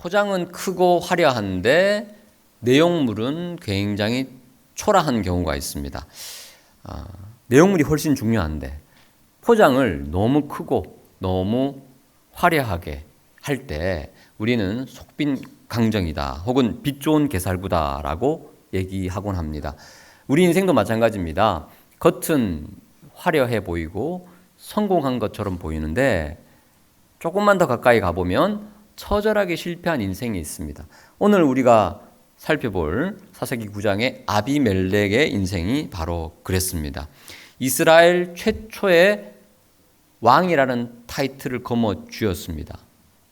포장은 크고 화려한데 내용물은 굉장히 초라한 경우가 있습니다. 내용물이 훨씬 중요한데 포장을 너무 크고 너무 화려하게 할 때 우리는 속빈 강정이다 혹은 빛 좋은 게살구다라고 얘기하곤 합니다. 우리 인생도 마찬가지입니다. 겉은 화려해 보이고 성공한 것처럼 보이는데 조금만 더 가까이 가보면 처절하게 실패한 인생이 있습니다. 오늘 우리가 살펴볼 사사기 9장의 아비멜렉의 인생이 바로 그랬습니다. 이스라엘 최초의 왕이라는 타이틀을 거머쥐었습니다.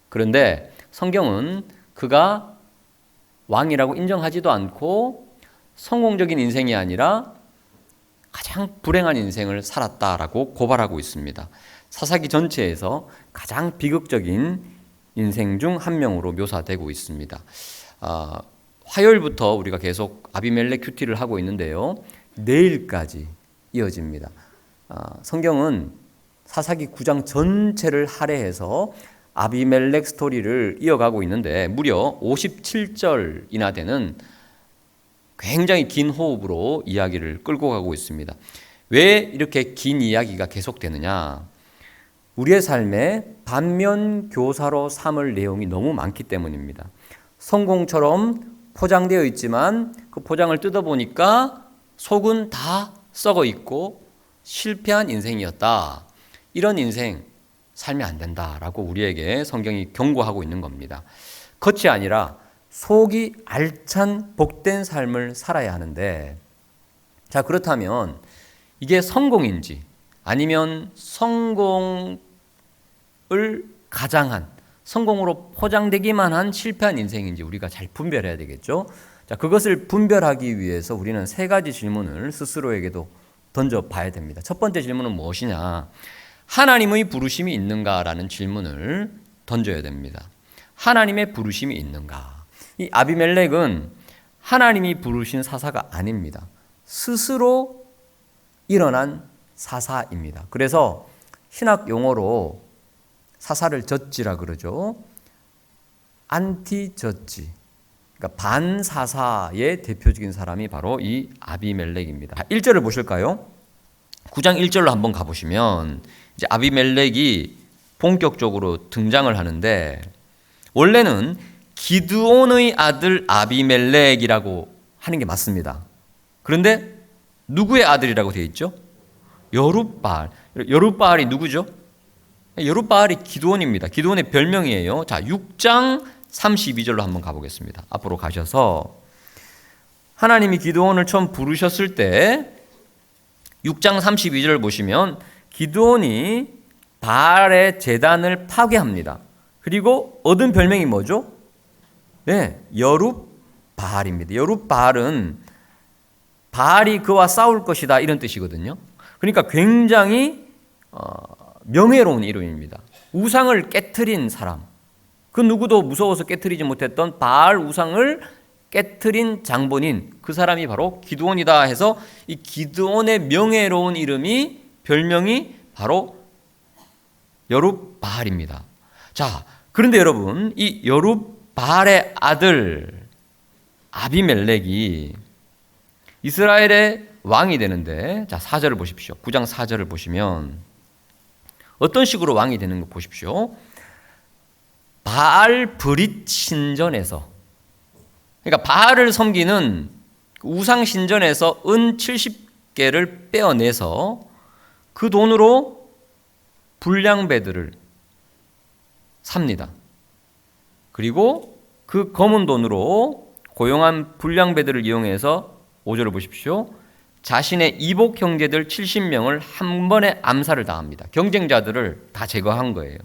그런데 성경은 그가 왕이라고 인정하지도 않고 성공적인 인생이 아니라 가장 불행한 인생을 살았다라고 고발하고 있습니다. 사사기 전체에서 가장 비극적인 인생 중 한 명으로 묘사되고 있습니다. 화요일부터 우리가 계속 아비멜렉 큐티를 하고 있는데요. 내일까지 이어집니다. 성경은 사사기 9장 전체를 할애해서 아비멜렉 스토리를 이어가고 있는데 무려 57절이나 되는 굉장히 긴 호흡으로 이야기를 끌고 가고 있습니다. 왜 이렇게 긴 이야기가 계속되느냐? 우리의 삶에 반면 교사로 삼을 내용이 너무 많기 때문입니다. 성공처럼 포장되어 있지만 그 포장을 뜯어보니까 속은 다 썩어 있고 실패한 인생이었다. 이런 인생 살면 안 된다라고 우리에게 성경이 경고하고 있는 겁니다. 겉이 아니라 속이 알찬 복된 삶을 살아야 하는데, 자, 그렇다면 이게 성공인지 아니면 성공을 가장한 성공으로 포장되기만 한 실패한 인생인지 우리가 잘 분별해야 되겠죠. 자, 그것을 분별하기 위해서 우리는 세 가지 질문을 스스로에게도 던져봐야 됩니다. 첫 번째 질문은 무엇이냐? 하나님의 부르심이 있는가라는 질문을 던져야 됩니다. 하나님의 부르심이 있는가? 이 아비멜렉은 하나님이 부르신 사사가 아닙니다. 스스로 일어난 사사입니다. 그래서 신학 용어로 사사를 젖지라 그러죠. 안티 젖지. 그러니까 반사사의 대표적인 사람이 바로 이 아비멜렉입니다. 1절을 보실까요? 9장 1절로 한번 가보시면 이제 아비멜렉이 본격적으로 등장을 하는데, 원래는 기드온의 아들 아비멜렉이라고 하는 게 맞습니다. 그런데 누구의 아들이라고 되어 있죠? 여룻바알. 여룻바알이 누구죠? 여룻바알이 기드온입니다. 기드온의 별명이에요. 자, 6장 32절로 한번 가보겠습니다. 앞으로 가셔서 하나님이 기드온을 처음 부르셨을 때 6장 32절을 보시면 기드온이 바알의 제단을 파괴합니다. 그리고 얻은 별명이 뭐죠? 네, 여룻바알입니다. 여룻바알은 바알이 그와 싸울 것이다 이런 뜻이거든요. 그러니까 굉장히 명예로운 이름입니다. 우상을 깨트린 사람, 그 누구도 무서워서 깨트리지 못했던 바알 우상을 깨트린 장본인, 그 사람이 바로 기드온이다 해서 이 기드온의 명예로운 이름이, 별명이 바로 여룻바알입니다. 자, 그런데 여러분, 이 여룻바알의 아들 아비멜렉이 이스라엘의 왕이 되는데, 자, 4절을 보십시오. 9장 4절을 보시면 어떤 식으로 왕이 되는 거 보십시오. 바알 브릿 신전에서, 그러니까 바알을 섬기는 우상 신전에서 은 70개를 빼어내서 그 돈으로 불량배들을 삽니다. 그리고 그 검은 돈으로 고용한 불량배들을 이용해서 5절을 보십시오. 자신의 이복 형제들 70명을 한 번에 암살을 당합니다. 경쟁자들을 다 제거한 거예요.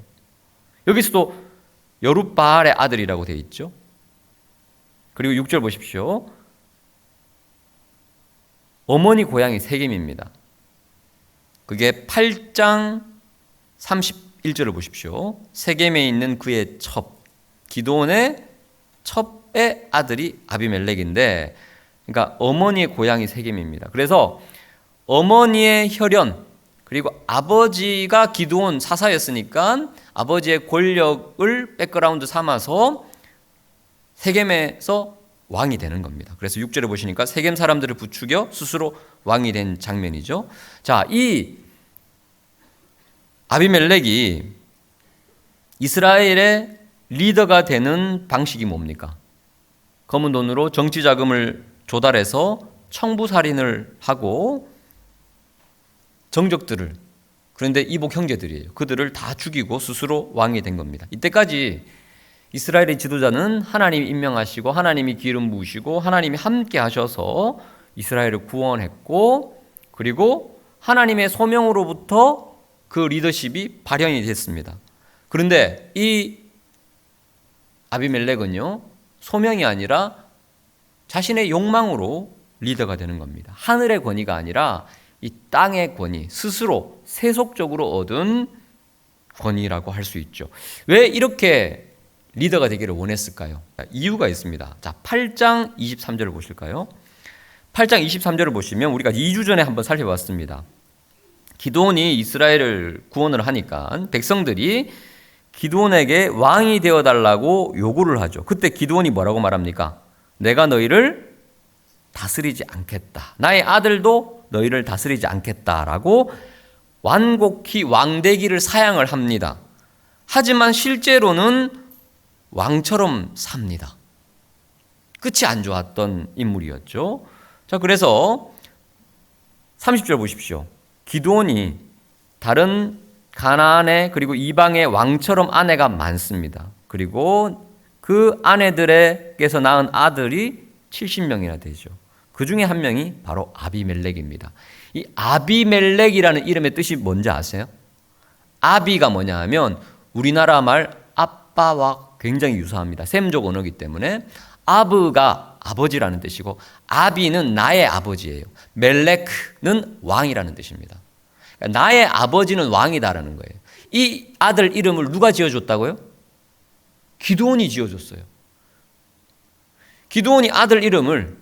여기서도 여룻바알의 아들이라고 되어 있죠. 그리고 6절 보십시오. 어머니 고향이 세겜입니다. 그게 8장 31절을 보십시오. 세겜에 있는 그의 첩, 기드온의 첩의 아들이 아비멜렉인데, 그러니까 어머니의 고향이 세겜입니다. 그래서 어머니의 혈연, 그리고 아버지가 기드온 사사였으니까 아버지의 권력을 백그라운드 삼아서 세겜에서 왕이 되는 겁니다. 그래서 6절에 보시니까 세겜 사람들을 부추겨 스스로 왕이 된 장면이죠. 자, 이 아비멜렉이 이스라엘의 리더가 되는 방식이 뭡니까? 검은 돈으로 정치 자금을 조달해서 청부살인을 하고 정적들을, 그런데 이복 형제들이에요. 그들을 다 죽이고 스스로 왕이 된 겁니다. 이때까지 이스라엘의 지도자는 하나님이 임명하시고 하나님이 기름 부으시고 하나님이 함께 하셔서 이스라엘을 구원했고, 그리고 하나님의 소명으로부터 그 리더십이 발현이 됐습니다. 그런데 이 아비멜렉은요, 소명이 아니라 자신의 욕망으로 리더가 되는 겁니다. 하늘의 권위가 아니라 이 땅의 권위, 스스로 세속적으로 얻은 권위라고 할 수 있죠. 왜 이렇게 리더가 되기를 원했을까요? 이유가 있습니다. 자, 8장 23절을 보실까요? 8장 23절을 보시면 우리가 2주 전에 한번 살펴봤습니다. 기드온이 이스라엘을 구원을 하니까 백성들이 기드온에게 왕이 되어달라고 요구를 하죠. 그때 기드온이 뭐라고 말합니까? 내가 너희를 다스리지 않겠다. 나의 아들도 너희를 다스리지 않겠다라고 완곡히 왕되기를 사양을 합니다. 하지만 실제로는 왕처럼 삽니다. 끝이 안 좋았던 인물이었죠. 자, 그래서 30절 보십시오. 기드온이 다른 가나안의 그리고 이방의 왕처럼 아내가 많습니다. 그리고 그 아내들에게서 낳은 아들이 70명이나 되죠. 그 중에 한 명이 바로 아비멜렉입니다. 이 아비멜렉이라는 이름의 뜻이 뭔지 아세요? 아비가 뭐냐 하면 우리나라 말 아빠와 굉장히 유사합니다. 셈족 언어이기 때문에 아브가 아버지라는 뜻이고 아비는 나의 아버지예요. 멜렉은 왕이라는 뜻입니다. 그러니까 나의 아버지는 왕이다라는 거예요. 이 아들 이름을 누가 지어줬다고요? 기드온이 지어줬어요. 기드온이 아들 이름을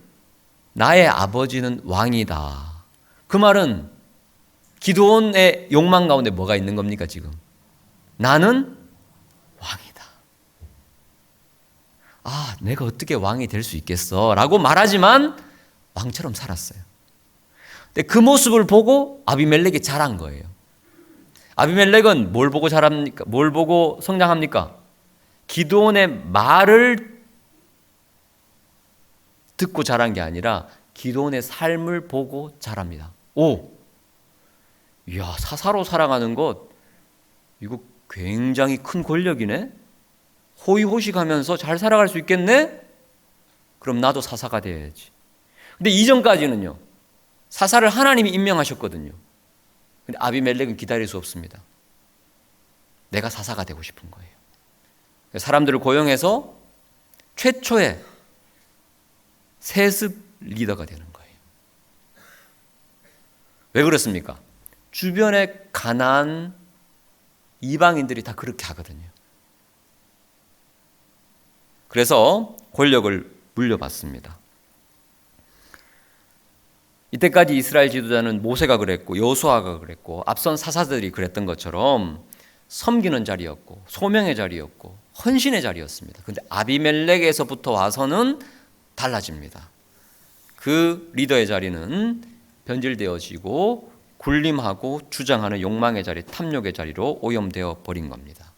나의 아버지는 왕이다. 그 말은 기드온의 욕망 가운데 뭐가 있는 겁니까 지금? 나는 왕이다. 아, 내가 어떻게 왕이 될 수 있겠어? 라고 말하지만 왕처럼 살았어요. 근데 그 모습을 보고 아비멜렉이 자란 거예요. 아비멜렉은 뭘 보고 자랍니까? 뭘 보고 성장합니까? 기드온의 말을 듣고 자란 게 아니라 기드온의 삶을 보고 자랍니다. 오, 이야, 사사로 살아가는 것, 이거 굉장히 큰 권력이네? 호의호식하면서 잘 살아갈 수 있겠네? 그럼 나도 사사가 돼야지. 근데 이전까지는요, 사사를 하나님이 임명하셨거든요. 근데 아비멜렉은 기다릴 수 없습니다. 내가 사사가 되고 싶은 거예요. 사람들을 고용해서 최초의 세습 리더가 되는 거예요. 왜 그렇습니까? 주변의 가나안 이방인들이 다 그렇게 하거든요. 그래서 권력을 물려받습니다. 이때까지 이스라엘 지도자는 모세가 그랬고 여호수아가 그랬고 앞선 사사들이 그랬던 것처럼 섬기는 자리였고 소명의 자리였고 헌신의 자리였습니다. 그런데 아비멜렉에서부터 와서는 달라집니다. 그 리더의 자리는 변질되어지고 굴림하고 주장하는 욕망의 자리, 탐욕의 자리로 오염되어 버린 겁니다.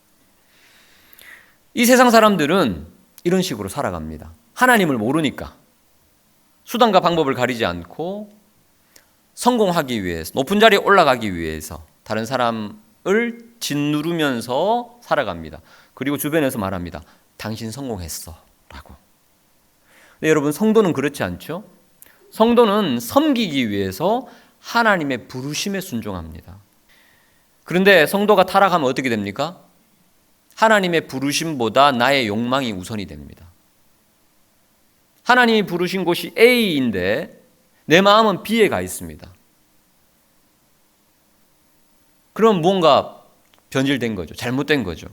이 세상 사람들은 이런 식으로 살아갑니다. 하나님을 모르니까 수단과 방법을 가리지 않고 성공하기 위해서, 높은 자리에 올라가기 위해서 다른 사람을 짓누르면서 살아갑니다. 그리고 주변에서 말합니다. 당신 성공했어 라고. 근데 여러분, 성도는 그렇지 않죠? 성도는 섬기기 위해서 하나님의 부르심에 순종합니다. 그런데 성도가 타락하면 어떻게 됩니까? 하나님의 부르심보다 나의 욕망이 우선이 됩니다. 하나님이 부르신 곳이 A인데 내 마음은 B에 가 있습니다. 그럼 무언가 변질된 거죠. 잘못된 거죠.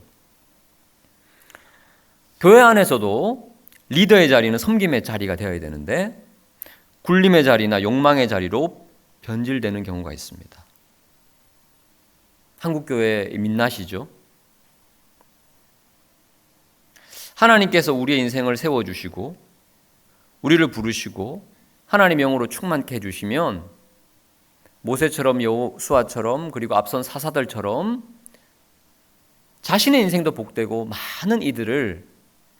교회 안에서도 리더의 자리는 섬김의 자리가 되어야 되는데 굴림의 자리나 욕망의 자리로 변질되는 경우가 있습니다. 한국교회의 민낯이죠. 하나님께서 우리의 인생을 세워주시고 우리를 부르시고 하나님의 영으로 충만케 해주시면 모세처럼 여호수아처럼 그리고 앞선 사사들처럼 자신의 인생도 복되고 많은 이들을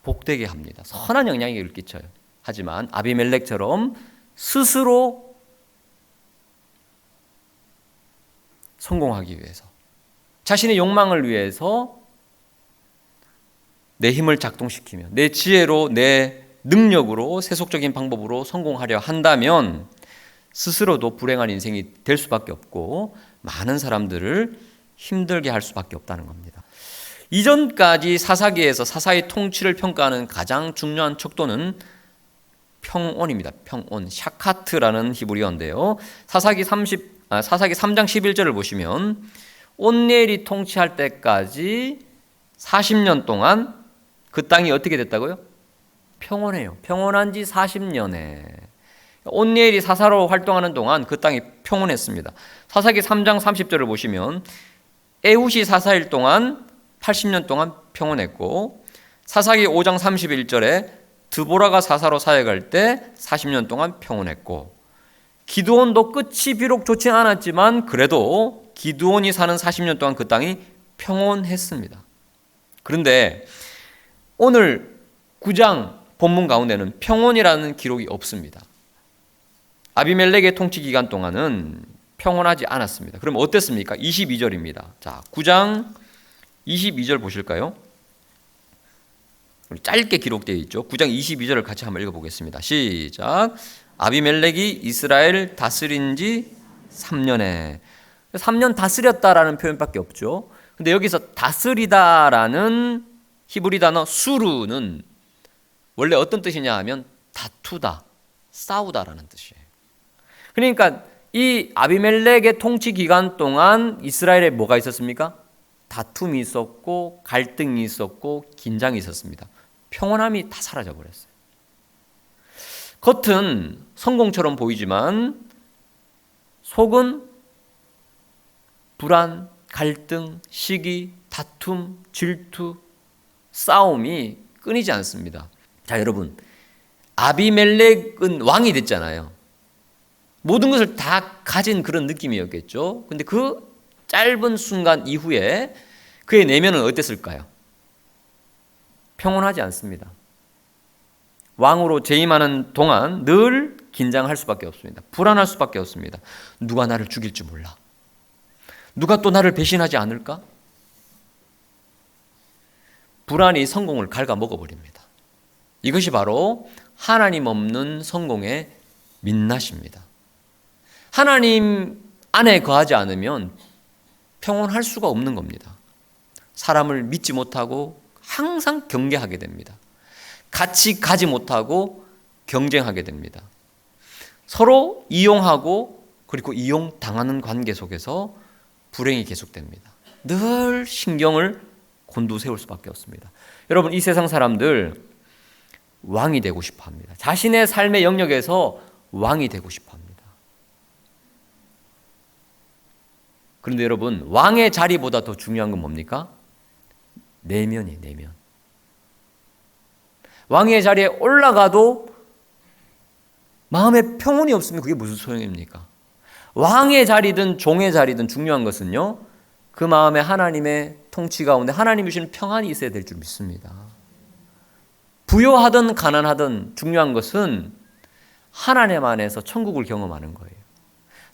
복되게 합니다. 선한 영향력을 끼쳐요. 하지만 아비멜렉처럼 스스로 성공하기 위해서 자신의 욕망을 위해서 내 힘을 작동시키며 내 지혜로 내 능력으로 세속적인 방법으로 성공하려 한다면 스스로도 불행한 인생이 될 수밖에 없고 많은 사람들을 힘들게 할 수밖에 없다는 겁니다. 이전까지 사사기에서 사사의 통치를 평가하는 가장 중요한 척도는 평온입니다. 평온, 샤카트라는 히브리어인데요. 사사기 3장 11절을 보시면 온니엘이 통치할 때까지 40년 동안 그 땅이 어떻게 됐다고요? 평온해요. 평온한 지 40년에 온니엘이 사사로 활동하는 동안 그 땅이 평온했습니다. 사사기 3장 30절을 보시면 에훗이 사사일 동안 80년 동안 평온했고 사사기 5장 31절에 드보라가 사사로 사역할 때 40년 동안 평온했고 기드온도 끝이 비록 좋지 않았지만 그래도 기드온이 사는 40년 동안 그 땅이 평온했습니다. 그런데 오늘 9장 본문 가운데는 평온이라는 기록이 없습니다. 아비멜렉의 통치 기간 동안은 평온하지 않았습니다. 그럼 어땠습니까? 22절입니다. 자, 9장 22절 보실까요? 짧게 기록되어 있죠. 9장 22절을 같이 한번 읽어보겠습니다. 시작. 아비멜렉이 이스라엘 다스린 지 3년에 3년 다스렸다라는 표현밖에 없죠. 근데 여기서 다스리다라는 히브리 단어 수르는 원래 어떤 뜻이냐 하면 다투다, 싸우다라는 뜻이에요. 그러니까 이 아비멜렉의 통치 기간 동안 이스라엘에 뭐가 있었습니까? 다툼이 있었고 갈등이 있었고 긴장이 있었습니다. 평온함이 다 사라져 버렸어요. 겉은 성공처럼 보이지만 속은 불안, 갈등, 시기, 다툼, 질투, 싸움이 끊이지 않습니다. 자, 여러분, 아비멜렉은 왕이 됐잖아요. 모든 것을 다 가진 그런 느낌이었겠죠. 근데 그 짧은 순간 이후에 그의 내면은 어땠을까요? 평온하지 않습니다. 왕으로 재임하는 동안 늘 긴장할 수밖에 없습니다. 불안할 수밖에 없습니다. 누가 나를 죽일지 몰라. 누가 또 나를 배신하지 않을까? 불안이 성공을 갉아먹어버립니다. 이것이 바로 하나님 없는 성공의 민낯입니다. 하나님 안에 거하지 않으면 평온할 수가 없는 겁니다. 사람을 믿지 못하고 항상 경계하게 됩니다. 같이 가지 못하고 경쟁하게 됩니다. 서로 이용하고 그리고 이용당하는 관계 속에서 불행이 계속됩니다. 늘 신경을 곤두세울 수밖에 없습니다. 여러분, 이 세상 사람들 왕이 되고 싶어 합니다. 자신의 삶의 영역에서 왕이 되고 싶어 합니다. 그런데 여러분, 왕의 자리보다 더 중요한 건 뭡니까? 내면이에요, 내면. 왕의 자리에 올라가도 마음에 평온이 없으면 그게 무슨 소용입니까? 왕의 자리든 종의 자리든 중요한 것은요, 그 마음에 하나님의 통치 가운데 하나님이 주시는 평안이 있어야 될 줄 믿습니다. 부요하든 가난하든 중요한 것은 하나님 안에서 천국을 경험하는 거예요.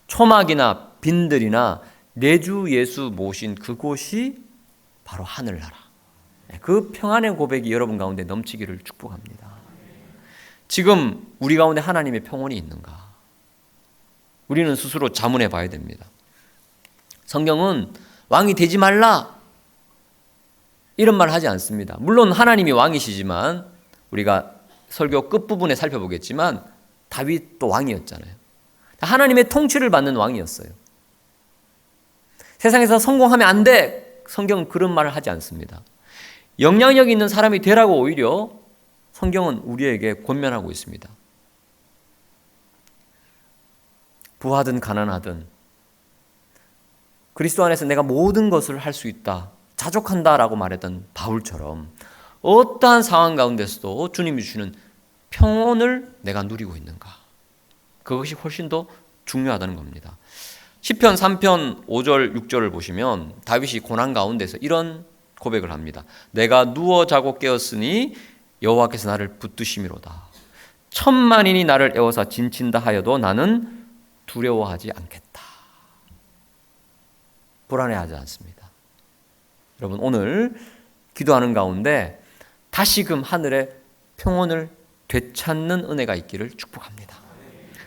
초막이나 빈들이나 내주 예수 모신 그곳이 바로 하늘나라. 그 평안의 고백이 여러분 가운데 넘치기를 축복합니다. 지금 우리 가운데 하나님의 평온이 있는가? 우리는 스스로 자문해 봐야 됩니다. 성경은 왕이 되지 말라 이런 말 하지 않습니다. 물론 하나님이 왕이시지만 우리가 설교 끝부분에 살펴보겠지만 다윗도 왕이었잖아요. 하나님의 통치를 받는 왕이었어요. 세상에서 성공하면 안 돼. 성경은 그런 말을 하지 않습니다. 영향력 있는 사람이 되라고 오히려 성경은 우리에게 권면하고 있습니다. 부하든 가난하든 그리스도 안에서 내가 모든 것을 할 수 있다, 자족한다라고 말했던 바울처럼 어떠한 상황 가운데서도 주님이 주시는 평온을 내가 누리고 있는가? 그것이 훨씬 더 중요하다는 겁니다. 시편 3편 5절 6절을 보시면 다윗이 고난 가운데서 이런 고백을 합니다. 내가 누워 자고 깨었으니 여호와께서 나를 붙드심이로다. 천만인이 나를 에워싸 진친다 하여도 나는 두려워하지 않겠다. 불안해하지 않습니다. 여러분, 오늘 기도하는 가운데 다시금 하늘의 평온을 되찾는 은혜가 있기를 축복합니다.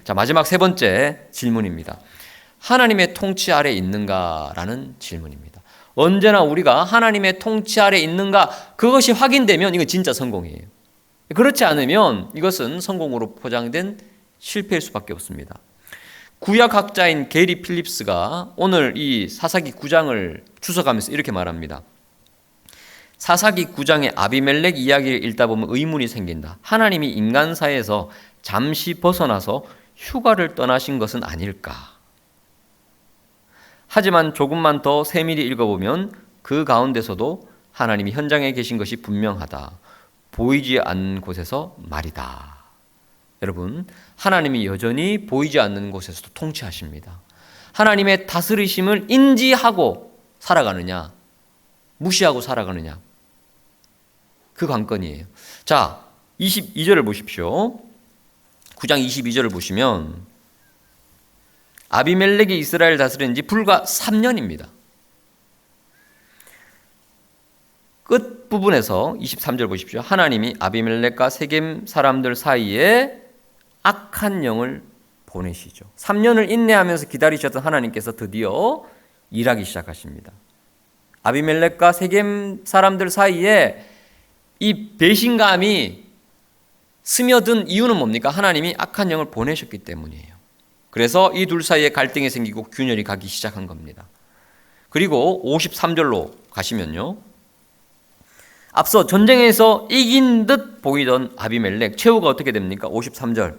자, 마지막 세 번째 질문입니다. 하나님의 통치 아래 있는가라는 질문입니다. 언제나 우리가 하나님의 통치 아래 있는가, 그것이 확인되면 이건 진짜 성공이에요. 그렇지 않으면 이것은 성공으로 포장된 실패일 수밖에 없습니다. 구약학자인 게리 필립스가 오늘 이 사사기 9장을 주석하면서 이렇게 말합니다. 사사기 9장의 아비멜렉 이야기를 읽다 보면 의문이 생긴다. 하나님이 인간사에서 잠시 벗어나서 휴가를 떠나신 것은 아닐까? 하지만 조금만 더 세밀히 읽어보면 그 가운데서도 하나님이 현장에 계신 것이 분명하다. 보이지 않는 곳에서 말이다. 여러분, 하나님이 여전히 보이지 않는 곳에서도 통치하십니다. 하나님의 다스리심을 인지하고 살아가느냐, 무시하고 살아가느냐, 그 관건이에요. 자, 22절을 보십시오. 9장 22절을 보시면 아비멜렉이 이스라엘 다스린 지 불과 3년입니다. 끝부분에서 23절 보십시오. 하나님이 아비멜렉과 세겜 사람들 사이에 악한 영을 보내시죠. 3년을 인내하면서 기다리셨던 하나님께서 드디어 일하기 시작하십니다. 아비멜렉과 세겜 사람들 사이에 이 배신감이 스며든 이유는 뭡니까? 하나님이 악한 영을 보내셨기 때문이에요. 그래서 이 둘 사이에 갈등이 생기고 균열이 가기 시작한 겁니다. 그리고 53절로 가시면요. 앞서 전쟁에서 이긴 듯 보이던 아비멜렉, 최후가 어떻게 됩니까? 53절.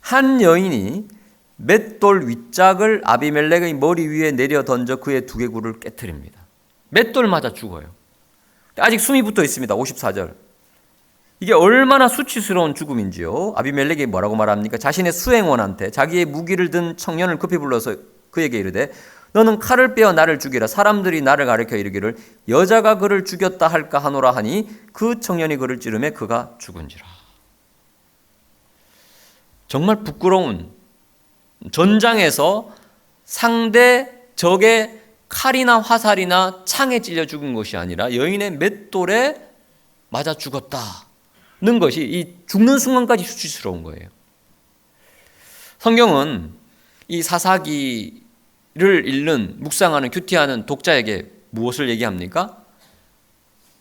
한 여인이 맷돌 윗짝을 아비멜렉의 머리 위에 내려 던져 그의 두개골을 깨트립니다. 맷돌 맞아 죽어요. 아직 숨이 붙어 있습니다. 54절. 이게 얼마나 수치스러운 죽음인지요. 아비멜렉이 뭐라고 말합니까? 자신의 수행원한테 자기의 무기를 든 청년을 급히 불러서 그에게 이르되 너는 칼을 빼어 나를 죽이라. 사람들이 나를 가리켜 이르기를 여자가 그를 죽였다 할까 하노라 하니 그 청년이 그를 찌르매 그가 죽은지라. 정말 부끄러운, 전장에서 상대 적의 칼이나 화살이나 창에 찔려 죽은 것이 아니라 여인의 맷돌에 맞아 죽었다는 것이 이 죽는 순간까지 수치스러운 거예요. 성경은 이 사사기를 읽는, 묵상하는, 큐티하는 독자에게 무엇을 얘기합니까?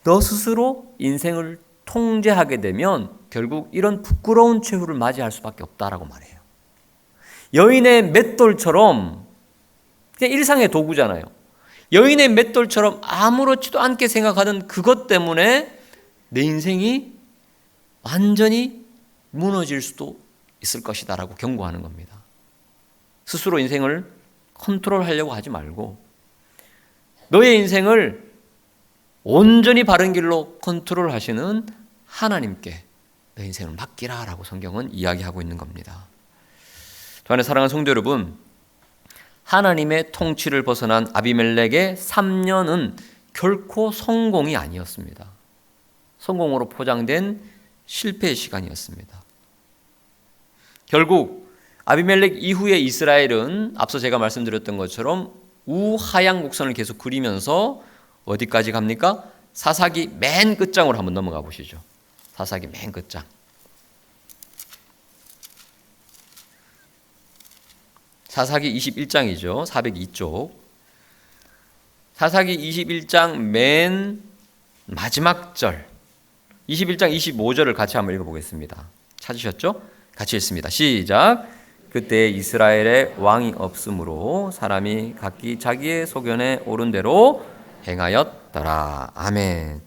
너 스스로 인생을 통제하게 되면 결국 이런 부끄러운 최후를 맞이할 수밖에 없다라고 말해요. 여인의 맷돌처럼 그냥 일상의 도구잖아요. 여인의 맷돌처럼 아무렇지도 않게 생각하던 그것 때문에 내 인생이 완전히 무너질 수도 있을 것이다라고 경고하는 겁니다. 스스로 인생을 컨트롤하려고 하지 말고 너의 인생을 온전히 바른 길로 컨트롤하시는 하나님께 내 인생을 맡기라라고 성경은 이야기하고 있는 겁니다. 저 안에 사랑하는 성도 여러분, 하나님의 통치를 벗어난 아비멜렉의 3년은 결코 성공이 아니었습니다. 성공으로 포장된 실패의 시간이었습니다. 결국 아비멜렉 이후에 이스라엘은 앞서 제가 말씀드렸던 것처럼 우하양 곡선을 계속 그리면서 어디까지 갑니까? 사사기 맨 끝장으로 한번 넘어가 보시죠. 사사기 맨 끝장. 사사기 21장이죠. 402쪽. 사사기 21장 맨 마지막 절. 21장 25절을 같이 한번 읽어보겠습니다. 찾으셨죠? 같이 읽습니다. 시작. 그때 이스라엘에 왕이 없으므로 사람이 각기 자기의 소견에 옳은 대로 행하였더라. 아멘.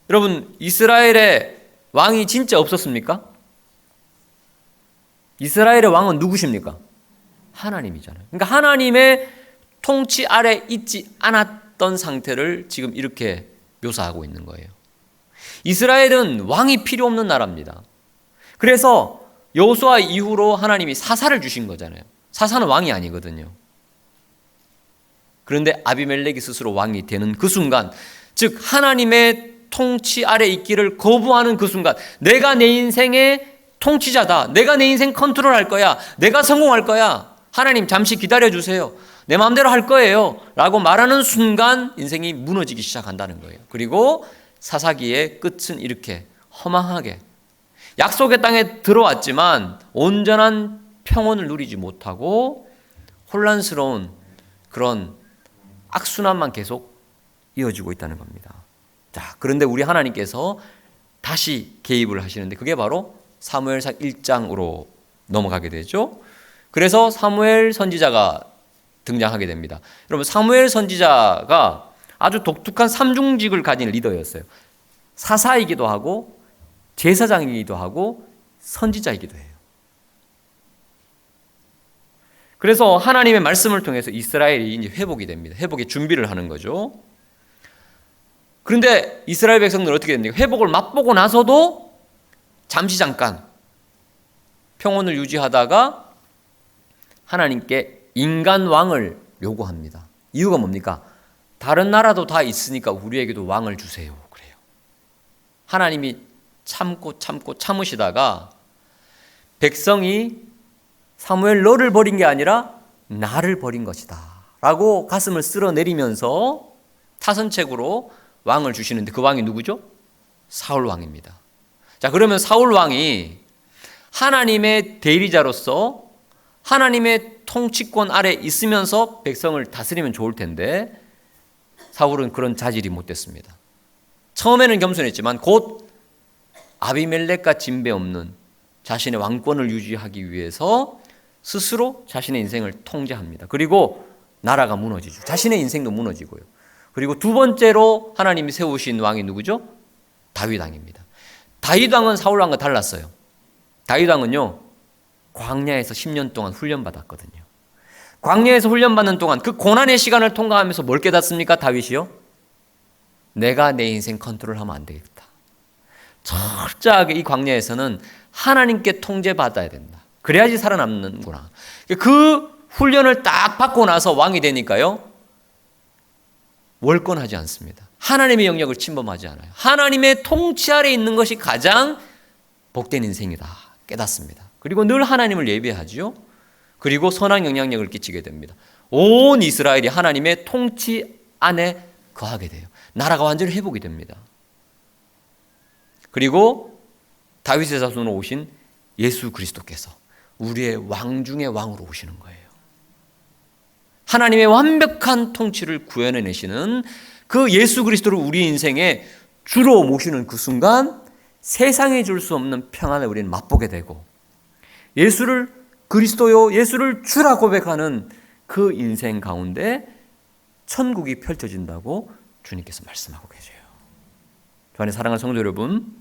여러분, 이스라엘에 왕이 진짜 없었습니까? 이스라엘의 왕은 누구십니까? 하나님이잖아요. 그러니까 하나님의 통치 아래 있지 않았던 상태를 지금 이렇게 묘사하고 있는 거예요. 이스라엘은 왕이 필요 없는 나라입니다. 그래서 여호수아 이후로 하나님이 사사를 주신 거잖아요. 사사는 왕이 아니거든요. 그런데 아비멜렉이 스스로 왕이 되는 그 순간, 즉 하나님의 통치 아래 있기를 거부하는 그 순간, 내가 내 인생의 통치자다, 내가 내 인생 컨트롤할 거야, 내가 성공할 거야, 하나님 잠시 기다려주세요, 내 마음대로 할 거예요 라고 말하는 순간 인생이 무너지기 시작한다는 거예요. 그리고 사사기의 끝은 이렇게 허망하게 약속의 땅에 들어왔지만 온전한 평온을 누리지 못하고 혼란스러운 그런 악순환만 계속 이어지고 있다는 겁니다. 자, 그런데 우리 하나님께서 다시 개입을 하시는데 그게 바로 사무엘상 1장으로 넘어가게 되죠. 그래서 사무엘 선지자가 등장하게 됩니다. 여러분, 사무엘 선지자가 아주 독특한 삼중직을 가진 리더였어요. 사사이기도 하고 제사장이기도 하고 선지자이기도 해요. 그래서 하나님의 말씀을 통해서 이스라엘이 이제 회복이 됩니다. 회복의 준비를 하는 거죠. 그런데 이스라엘 백성들은 어떻게 됩니까? 회복을 맛보고 나서도 잠시 잠깐 평온을 유지하다가 하나님께 인간 왕을 요구합니다. 이유가 뭡니까? 다른 나라도 다 있으니까 우리에게도 왕을 주세요. 그래요. 하나님이 참으시다가 백성이 사무엘 너를 버린 게 아니라 나를 버린 것이다 라고 가슴을 쓸어내리면서 타선책으로 왕을 주시는데 그 왕이 누구죠? 사울 왕입니다. 자, 그러면 사울 왕이 하나님의 대리자로서 하나님의 통치권 아래 있으면서 백성을 다스리면 좋을 텐데 사울은 그런 자질이 못 됐습니다. 처음에는 겸손했지만 곧 아비멜렉과 진배 없는 자신의 왕권을 유지하기 위해서 스스로 자신의 인생을 통제합니다. 그리고 나라가 무너지죠. 자신의 인생도 무너지고요. 그리고 두 번째로 하나님이 세우신 왕이 누구죠? 다윗 왕입니다. 다윗 왕은 사울 왕과 달랐어요. 다윗 왕은요, 광야에서 10년 동안 훈련받았거든요. 광야에서 훈련받는 동안 그 고난의 시간을 통과하면서 뭘 깨닫습니까? 다윗이요? 내가 내 인생 컨트롤하면 안 되겠다. 철저하게 이 광야에서는 하나님께 통제받아야 된다. 그래야지 살아남는구나. 그 훈련을 딱 받고 나서 왕이 되니까요, 월권하지 않습니다. 하나님의 영역을 침범하지 않아요. 하나님의 통치 아래 있는 것이 가장 복된 인생이다 깨닫습니다. 그리고 늘 하나님을 예배하죠. 그리고 선한 영향력을 끼치게 됩니다. 온 이스라엘이 하나님의 통치 안에 거하게 돼요. 나라가 완전히 회복이 됩니다. 그리고 다윗의 자손으로 오신 예수 그리스도께서 우리의 왕 중의 왕으로 오시는 거예요. 하나님의 완벽한 통치를 구현해내시는 그 예수 그리스도를 우리 인생에 주로 모시는 그 순간 세상에 줄 수 없는 평안을 우리는 맛보게 되고 예수를 그리스도요, 예수를 주라 고백하는 그 인생 가운데 천국이 펼쳐진다고 주님께서 말씀하고 계세요. 주 안에 사랑하는 성도 여러분,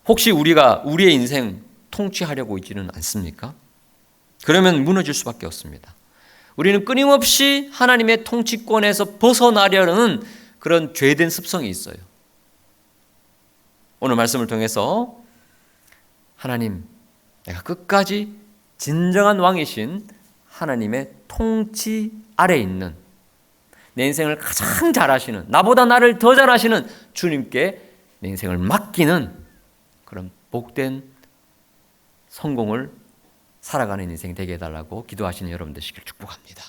혹시 우리가 우리의 인생 통치하려고 있지는 않습니까? 그러면 무너질 수밖에 없습니다. 우리는 끊임없이 하나님의 통치권에서 벗어나려는 그런 죄된 습성이 있어요. 오늘 말씀을 통해서 하나님, 내가 끝까지 진정한 왕이신 하나님의 통치 아래 있는 내 인생을 가장 잘하시는, 나보다 나를 더 잘하시는 주님께 내 인생을 맡기는 그런 복된 성공을 살아가는 인생 되게 해달라고 기도하시는 여러분 되시길 축복합니다.